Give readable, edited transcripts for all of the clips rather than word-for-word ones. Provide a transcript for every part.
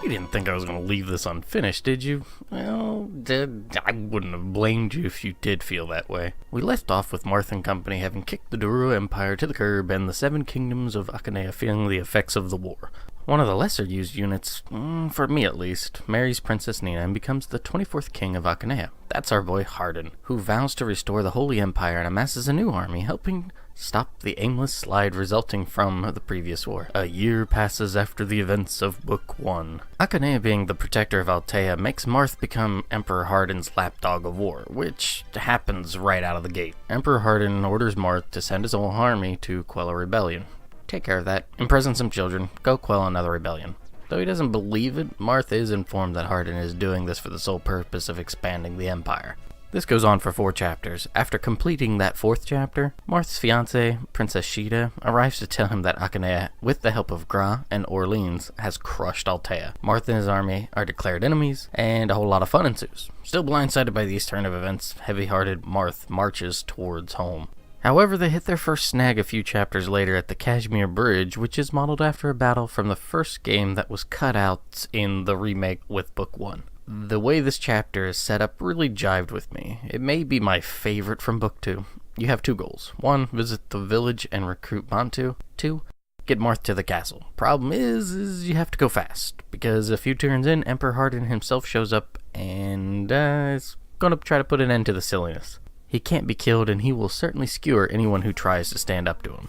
You didn't think I was going to leave this unfinished, did you? Well, I wouldn't have blamed you if you did feel that way. We left off with Marth and company having kicked the Duro Empire to the curb and the 7 kingdoms of Akanea feeling the effects of the war. One of the lesser used units, for me at least, marries Princess Nina and becomes the 24th king of Akanea. That's our boy Hardin, who vows to restore the Holy Empire and amasses a new army, helping stop the aimless slide resulting from the previous war. A year passes after the events of Book 1. Akanea, being the protector of Altea, makes Marth become Emperor Hardin's lapdog of war, which happens right out of the gate. Emperor Hardin orders Marth to send his whole army to quell a rebellion. Take care of that. Imprison some children. Go quell another rebellion. Though he doesn't believe it, Marth is informed that Hardin is doing this for the sole purpose of expanding the empire. This goes on for 4 chapters. After completing that 4th chapter, Marth's fiancée, Princess Sheeta, arrives to tell him that Akanea, with the help of Gra and Orleans, has crushed Altea. Marth and his army are declared enemies, and a whole lot of fun ensues. Still blindsided by these turn of events, heavy-hearted Marth marches towards home. However, they hit their first snag a few chapters later at the Kashmir Bridge, which is modeled after a battle from the first game that was cut out in the remake with Book 1. The way this chapter is set up really jived with me. It may be my favorite from Book 2. You have 2 goals. 1, visit the village and recruit Bantu. 2, get Marth to the castle. Problem is you have to go fast, because a few turns in, Emperor Hardin himself shows up and is going to try to put an end to the silliness. He can't be killed, and he will certainly skewer anyone who tries to stand up to him.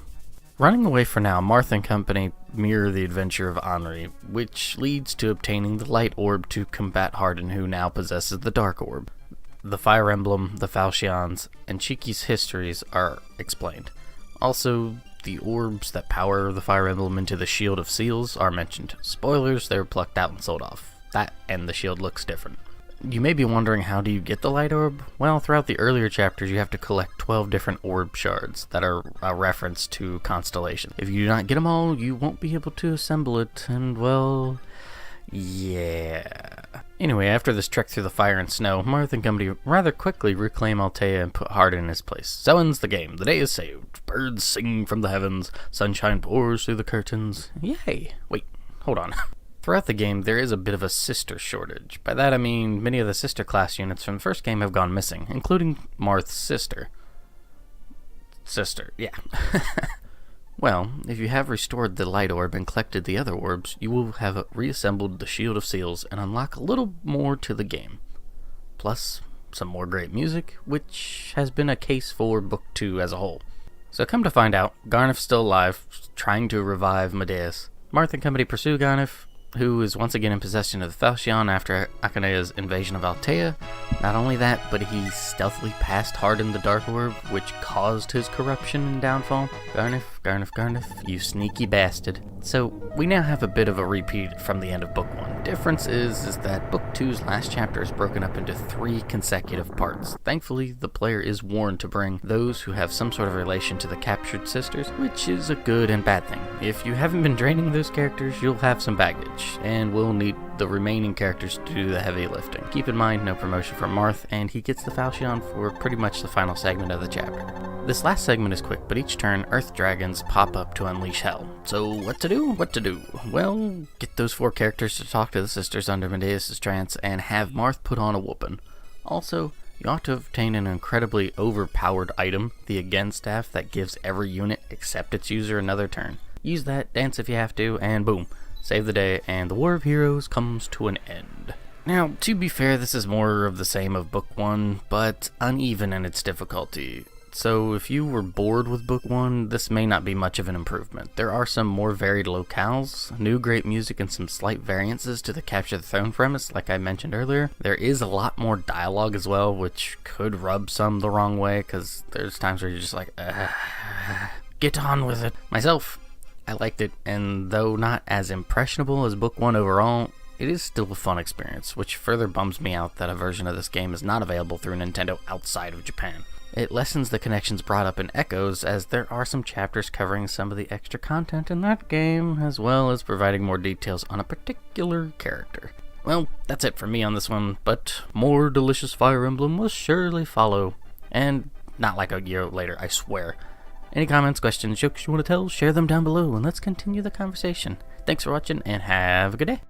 Running away for now, Marth and company mirror the adventure of Henri, which leads to obtaining the Light Orb to combat Hardin, who now possesses the Dark Orb. The Fire Emblem, the Falchions, and Cheeky's histories are explained. Also, the orbs that power the Fire Emblem into the Shield of Seals are mentioned. Spoilers, they were plucked out and sold off. That and the shield looks different. You may be wondering, how do you get the Light Orb? Well, throughout the earlier chapters, you have to collect 12 different orb shards that are a reference to constellation. If you do not get them all, you won't be able to assemble it, and well, yeah. Anyway, after this trek through the fire and snow, Marth and company rather quickly reclaim Altea and put Hardin in his place. So ends the game. The day is saved. Birds sing from the heavens. Sunshine pours through the curtains. Yay. Wait, hold on. Throughout the game, there is a bit of a sister shortage. By that I mean many of the sister class units from the first game have gone missing, including Marth's sister. Yeah. Well, if you have restored the Light Orb and collected the other orbs, you will have reassembled the Shield of Seals and unlock a little more to the game. Plus, some more great music, which has been a case for Book 2 as a whole. So come to find out, Garnif's still alive, trying to revive Medeus. Marth and company pursue Garnif, who is once again in possession of the Falchion after Akanea's invasion of Altea. Not only that, but he stealthily passed Hardin the Dark Orb, which caused his corruption and downfall. Garnif, you sneaky bastard. So, we now have a bit of a repeat from the end of Book 1. Difference is that Book 2's last chapter is broken up into 3 consecutive parts. Thankfully, the player is warned to bring those who have some sort of relation to the captured sisters, which is a good and bad thing. If you haven't been draining those characters, you'll have some baggage, and we'll need the remaining characters to do the heavy lifting. Keep in mind, no promotion for Marth, and he gets the Falchion for pretty much the final segment of the chapter. This last segment is quick, but each turn, Earth Dragons pop up to unleash hell. So what to do? Well, get those 4 characters to talk to the sisters under Medeus' trance and have Marth put on a whoopin'. Also, you ought to obtain an incredibly overpowered item, the Again Staff, that gives every unit except its user another turn. Use that, dance if you have to, and boom, save the day, and the War of Heroes comes to an end. Now, to be fair, this is more of the same of Book 1, but uneven in its difficulty. So if you were bored with Book 1, this may not be much of an improvement. There are some more varied locales, new great music, and some slight variances to the Capture the Throne premise, like I mentioned earlier. There is a lot more dialogue as well, which could rub some the wrong way, because there's times where you're just like, get on with it. Myself, I liked it, and though not as impressionable as Book 1 overall, it is still a fun experience, which further bums me out that a version of this game is not available through Nintendo outside of Japan. It lessens the connections brought up in Echoes, as there are some chapters covering some of the extra content in that game, as well as providing more details on a particular character. Well, that's it for me on this one, but more delicious Fire Emblem will surely follow. And not like a year later, I swear. Any comments, questions, jokes you want to tell, share them down below, and let's continue the conversation. Thanks for watching, and have a good day.